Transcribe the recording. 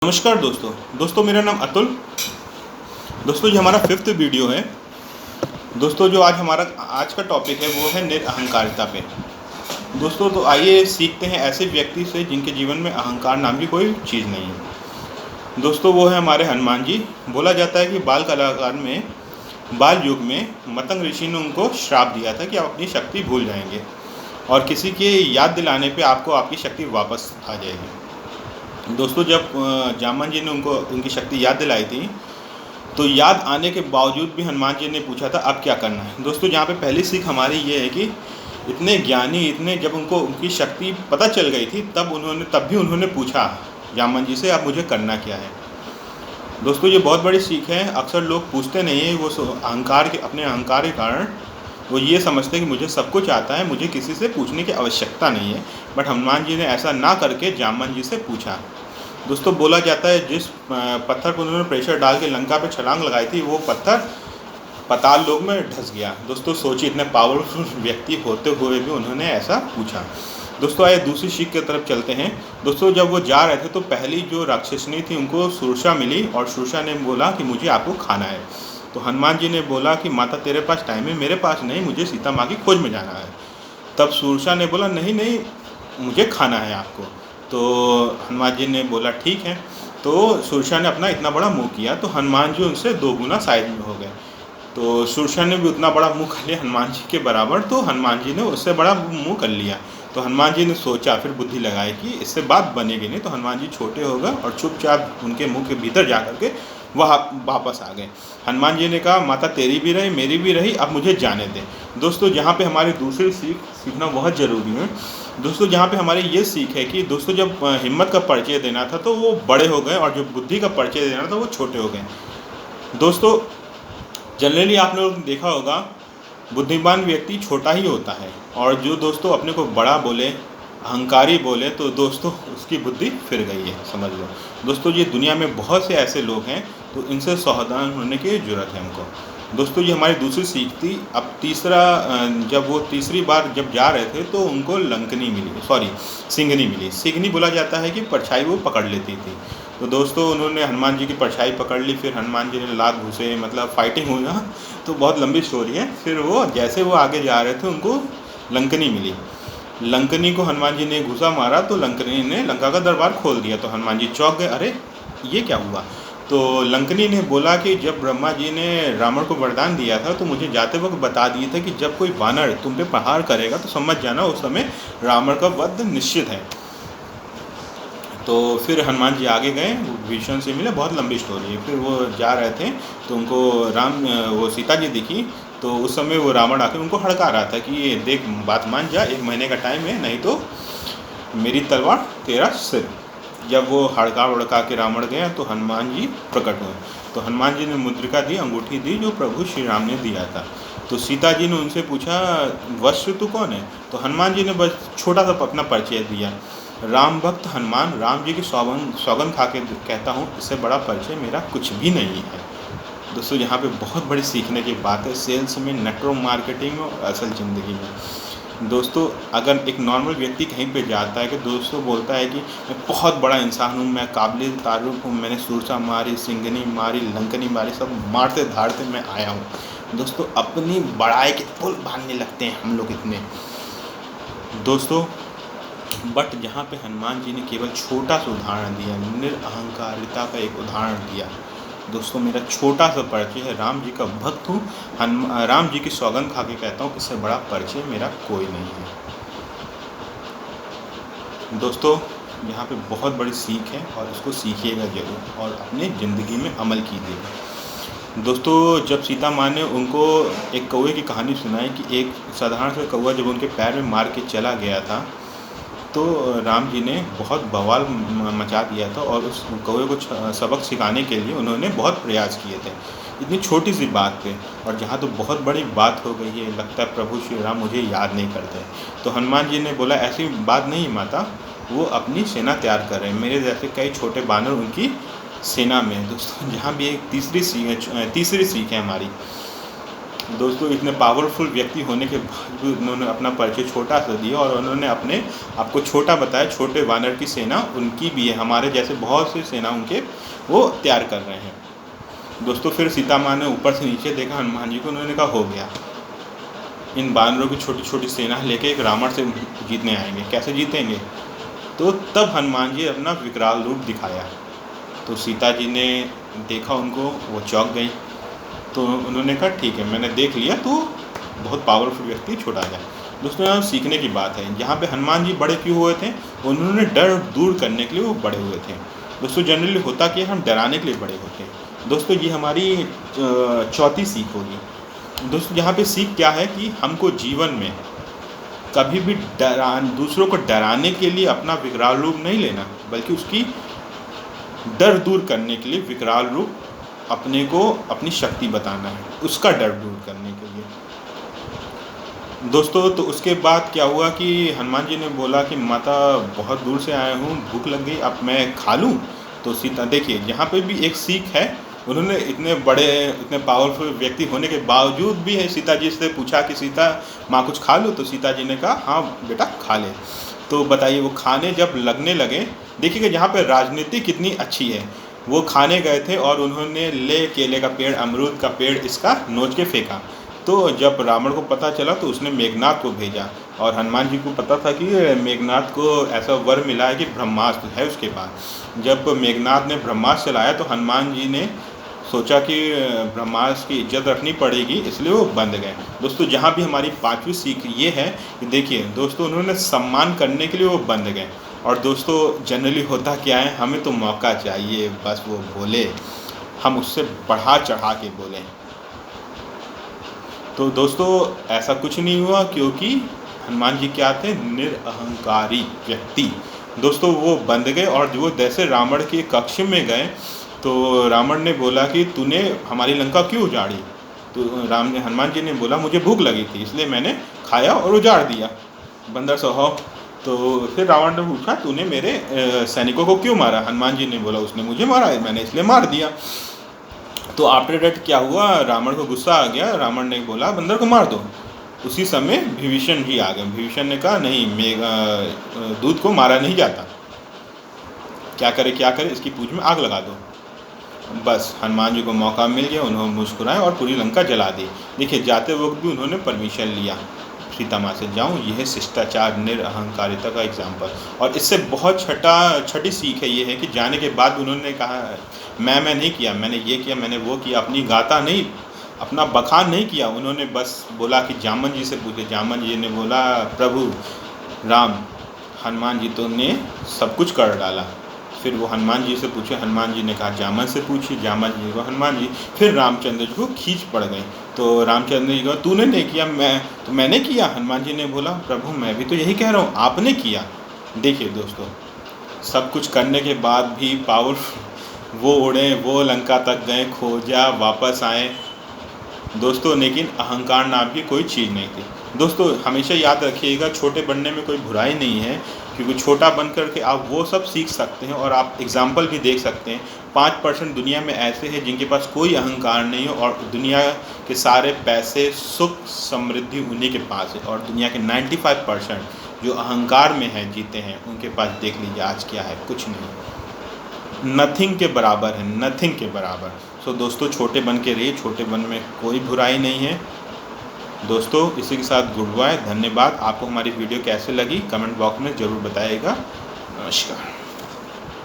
नमस्कार दोस्तों मेरा नाम अतुल। दोस्तों ये हमारा 5th वीडियो है। दोस्तों जो आज का टॉपिक है वो है निरअहंकारिता पे। दोस्तों तो आइए सीखते हैं ऐसे व्यक्ति से जिनके जीवन में अहंकार नाम की कोई चीज़ नहीं है। दोस्तों वो है हमारे हनुमान जी। बोला जाता है कि बाल युग में मतंग ऋषि ने उनको श्राप दिया था कि आप अपनी शक्ति भूल जाएंगे और किसी की याद दिलाने पे आपको आपकी शक्ति वापस आ जाएगी। दोस्तों जब जामन जी ने उनकी शक्ति याद दिलाई थी तो याद आने के बावजूद भी हनुमान जी ने पूछा था अब क्या करना है। दोस्तों यहाँ पे पहली सीख हमारी ये है कि इतने ज्ञानी जब उनको उनकी शक्ति पता चल गई थी तब भी उन्होंने पूछा जामन जी से अब मुझे करना क्या है। दोस्तों ये बहुत बड़ी सीख है। अक्सर लोग पूछते नहीं हैं, वो अपने अहंकार के कारण वो ये समझते हैं कि मुझे सब कुछ आता है, मुझे किसी से पूछने की आवश्यकता नहीं है। बट हनुमान जी ने ऐसा ना करके जामन जी से पूछा। दोस्तों बोला जाता है जिस पत्थर पर उन्होंने प्रेशर डाल के लंका पे छलांग लगाई थी वो पत्थर पाताल लोक में धंस गया। दोस्तों सोचिए इतने पावरफुल व्यक्ति होते हुए भी उन्होंने ऐसा पूछा। दोस्तों आइए दूसरी सीख की तरफ चलते हैं। दोस्तों जब वो जा रहे थे तो पहली जो राक्षसनी थी उनको सुरसा मिली और सुरसा ने बोला कि मुझे आपको खाना है। तो हनुमान जी ने बोला कि माता तेरे पास टाइम है, मेरे पास नहीं, मुझे सीता माँ की खोज में जाना है। तब सुरसा ने बोला नहीं नहीं मुझे खाना है आपको। तो हनुमान जी ने बोला ठीक है। तो सुरसा ने अपना इतना बड़ा मुँह किया तो हनुमान जी उनसे 2 गुना साइज में हो गए। तो सुरसा ने भी उतना बड़ा मुँह कर लिया हनुमान जी के बराबर, तो हनुमान जी ने उससे बड़ा मुँह कर लिया। तो हनुमान जी ने सोचा, फिर बुद्धि लगाई कि इससे बात बनेगी नहीं। तो हनुमान जी छोटे हो गए और चुपचाप उनके मुँह के भीतर जा कर के वह वापस आ गए। हनुमान जी ने कहा माता तेरी भी रही मेरी भी रही, अब मुझे जाने दे। दोस्तों जहाँ पे हमारी दूसरी सीखना बहुत ज़रूरी है। दोस्तों जहाँ पे हमारी ये सीख है कि दोस्तों जब हिम्मत का परिचय देना था तो वो बड़े हो गए और जो बुद्धि का परिचय देना था वो छोटे हो गए। दोस्तों जनरली आपने देखा होगा बुद्धिमान व्यक्ति छोटा ही होता है और जो दोस्तों अपने को बड़ा बोले, अहंकारी बोले, तो दोस्तों उसकी बुद्धि फिर गई है, समझ लो। दोस्तों ये दुनिया में बहुत से ऐसे लोग हैं तो इनसे सावधान होने की ज़रूरत है हमको। दोस्तों ये हमारी दूसरी सीख थी। अब जब वो तीसरी बार जब जा रहे थे तो उनको सिंघनी मिली। सिंघनी बोला जाता है कि परछाई वो पकड़ लेती थी। तो दोस्तों उन्होंने हनुमान जी की परछाई पकड़ ली, फिर हनुमान जी ने लात घुसे, मतलब फाइटिंग हुई ना, तो बहुत लंबी स्टोरी है। फिर जैसे वो आगे जा रहे थे उनको लंकनी मिली। लंकनी को हनुमान जी ने घुसा मारा तो लंकनी ने लंका का दरबार खोल दिया। तो हनुमान जी चौंक गए, अरे ये क्या हुआ। तो लंकनी ने बोला कि जब ब्रह्मा जी ने रावण को वरदान दिया था तो मुझे जाते वक्त बता दिए थे कि जब कोई वानर तुम पे प्रहार करेगा तो समझ जाना उस समय रावण का वध निश्चित है। तो फिर हनुमान जी आगे गए, भीषण से मिले, बहुत लंबी स्टोरी है। फिर वो जा रहे थे तो उनको वो सीता जी दिखी। तो उस समय वो रावण आके उनको हड़का रहा था कि ये देख बात मान जा, 1 महीने का टाइम है, नहीं तो मेरी तलवार तेरा सिर। जब वो हड़का उड़का के रावण गए तो हनुमान जी प्रकट हुए। तो हनुमान जी ने मुद्रिका दी, अंगूठी दी जो प्रभु श्री राम ने दिया था। तो सीता जी ने उनसे पूछा वत्स तू कौन है। तो हनुमान जी ने बस छोटा सा अपना परिचय दिया, राम भक्त हनुमान, राम जी की सौगंध खा के कहता हूँ इससे बड़ा परिचय मेरा कुछ भी नहीं है। दोस्तों यहाँ पे बहुत बड़ी सीखने की बात है सेल्स में, नेटवर्क मार्केटिंग में और असल ज़िंदगी में। दोस्तों अगर एक नॉर्मल व्यक्ति कहीं पे जाता है कि दोस्तों बोलता है कि मैं बहुत बड़ा इंसान हूँ, मैं काबिल तारुफ हूँ, मैंने सुरसा मारी, सिंघनी मारी, लंकनी मारी, सब मारते धारते मैं आया हूँ। दोस्तों अपनी बड़ाई के पुल बांधने लगते हैं हम लोग इतने। दोस्तों बट जहाँ पे हनुमान जी ने केवल छोटा सा उदाहरण दिया, निरअहंकारिता का एक उदाहरण दिया। दोस्तों मेरा छोटा सा परिचय है, राम जी का भक्त हूँ, राम जी की सौगंध खा के कहता हूँ इससे बड़ा परिचय मेरा कोई नहीं है। दोस्तों यहाँ पे बहुत बड़ी सीख है और इसको सीखिएगा ज़रूर और अपने ज़िंदगी में अमल कीजिएगा। दोस्तों जब सीता माँ ने उनको एक कौवे की कहानी सुनाई कि एक साधारण सा कौवा जब उनके पैर में मार के चला गया था तो राम जी ने बहुत बवाल मचा दिया था और उस कौवे को सबक सिखाने के लिए उन्होंने बहुत प्रयास किए थे इतनी छोटी सी बात पे। और जहाँ तो बहुत बड़ी बात हो गई है, लगता है प्रभु श्री राम मुझे याद नहीं करते। तो हनुमान जी ने बोला ऐसी बात नहीं माता, वो अपनी सेना तैयार कर रहे हैं, मेरे जैसे कई छोटे बानर उनकी सेना में। दोस्तों जहाँ भी एक तीसरी सीख है हमारी। दोस्तों इतने पावरफुल व्यक्ति होने के बाद भी उन्होंने अपना परिचय छोटा सा दिया और उन्होंने अपने आपको छोटा बताया। छोटे वानर की सेना उनकी भी है, हमारे जैसे बहुत सी सेना उनके वो तैयार कर रहे हैं। दोस्तों फिर सीता माँ ने ऊपर से नीचे देखा हनुमान जी को, उन्होंने कहा हो गया, इन बानरों की छोटी छोटी सेना लेके एक रावण से जीतने आएंगे, कैसे जीतेंगे। तो तब हनुमान जी अपना विकराल रूप दिखाया। तो सीता जी ने देखा उनको, वो चौंक गई। तो उन्होंने कहा ठीक है, मैंने देख लिया, तो बहुत पावरफुल व्यक्ति छोड़ा जाए। दोस्तों यहाँ सीखने की बात है, यहाँ पे हनुमान जी बड़े क्यों हुए थे, उन्होंने डर दूर करने के लिए वो बड़े हुए थे। दोस्तों जनरली होता कि हम डराने के लिए बड़े होते हैं। दोस्तों ये हमारी चौथी सीख होगी। दोस्तों यहाँ पे सीख क्या है कि हमको जीवन में कभी भी दूसरों को डराने के लिए अपना विकराल रूप नहीं लेना, बल्कि उसकी डर दूर करने के लिए विकराल रूप अपने को अपनी शक्ति बताना है, उसका डर दूर करने के लिए। दोस्तों तो उसके बाद क्या हुआ कि हनुमान जी ने बोला कि माता बहुत दूर से आया हूँ, भूख लग गई, अब मैं खा लूँ। तो सीता देखिए यहाँ पे भी एक सीख है, उन्होंने इतने बड़े इतने पावरफुल व्यक्ति होने के बावजूद भी है सीता जी से पूछा कि सीता माँ कुछ खा लूँ, तो सीता जी ने कहा हाँ बेटा खा ले। तो बताइए वो खाने जब लगने लगे, देखिएगा यहाँ पे राजनीति कितनी अच्छी है। वो खाने गए थे और उन्होंने ले केले का पेड़, अमरूद का पेड़ इसका नोच के फेंका। तो जब रावण को पता चला तो उसने मेघनाथ को भेजा, और हनुमान जी को पता था कि मेघनाथ को ऐसा वर मिला है कि ब्रह्मास्त्र है उसके पास। जब मेघनाथ ने ब्रह्मास्त्र चलाया तो हनुमान जी ने सोचा कि ब्रह्मास्त्र की इज्जत रखनी पड़ेगी, इसलिए वो बंद गए। दोस्तों जहाँ भी हमारी पांचवी सीख ये है कि देखिए दोस्तों उन्होंने सम्मान करने के लिए वो बंद गए। और दोस्तों जनरली होता क्या है, हमें तो मौका चाहिए, बस वो बोले, हम उससे बढ़ा चढ़ा के बोलें। तो दोस्तों ऐसा कुछ नहीं हुआ, क्योंकि हनुमान जी क्या थे, निरअहंकारी व्यक्ति। दोस्तों वो बंद गए, और वो जैसे रावण के कक्ष में गए तो रावण ने बोला कि तूने हमारी लंका क्यों उजाड़ी। तो हनुमान जी ने बोला मुझे भूख लगी थी इसलिए मैंने खाया और उजाड़ दिया, बंदर स्वभाव। तो फिर रावण ने पूछा तूने मेरे सैनिकों को क्यों मारा। हनुमान जी ने बोला उसने मुझे मारा है, मैंने इसलिए मार दिया। तो आफ्टर डेट क्या हुआ, रावण को गुस्सा आ गया, रावण ने बोला बंदर को मार दो। उसी समय विभीषण जी आ गए। विभीषण ने कहा नहीं, दूध को मारा नहीं जाता, क्या करे इसकी पूंछ में आग लगा दो। बस हनुमान जी को मौका मिल गया, उन्होंने मुस्कुराए और पूरी लंका जला दी। देखिए जाते वक्त भी उन्होंने परमिशन लिया सीता माँ से, जाऊँ, यह है शिष्टाचार, निरअहंकारिता का एग्जाम्पल। और इससे बहुत छठी सीख है ये है कि जाने के बाद उन्होंने कहा मैं नहीं किया, मैंने ये किया, मैंने वो किया, अपनी गाथा नहीं, अपना बखान नहीं किया। उन्होंने बस बोला कि जामन जी से पूछे। जामन जी ने बोला प्रभु राम, हनुमान जी तो ने सब कुछ कर डाला। फिर वो हनुमान जी से पूछे, हनुमान जी ने कहा जामन से पूछिए, जामन जी को हनुमान जी, फिर रामचंद्र जी को खींच पड़ गई। तो रामचंद्र जी को तूने नहीं किया, मैंने किया। हनुमान जी ने बोला प्रभु मैं भी तो यही कह रहा हूँ, आपने किया। देखिए दोस्तों सब कुछ करने के बाद भी पावरफुल वो उड़े, वो लंका तक गए, खोजा, वापस आए दोस्तों, लेकिन अहंकार नाम की कोई चीज़ नहीं थी। दोस्तों हमेशा याद रखिएगा छोटे बनने में कोई बुराई नहीं है, क्योंकि छोटा बन कर के आप वो सब सीख सकते हैं। और आप एग्जाम्पल भी देख सकते हैं, 5% दुनिया में ऐसे हैं जिनके पास कोई अहंकार नहीं है, और दुनिया के सारे पैसे, सुख, समृद्धि उन्हीं के पास है। और दुनिया के 95% जो अहंकार में हैं, जीते हैं, उनके पास देख लीजिए आज क्या है, कुछ नहीं, नथिंग के बराबर है, नथिंग के बराबर। सो दोस्तों छोटे बन के रहिए, छोटे बन में कोई बुराई नहीं है। दोस्तों इसी के साथ गुड बाय, धन्यवाद। आपको हमारी वीडियो कैसे लगी कमेंट बॉक्स में ज़रूर बताइएगा। नमस्कार।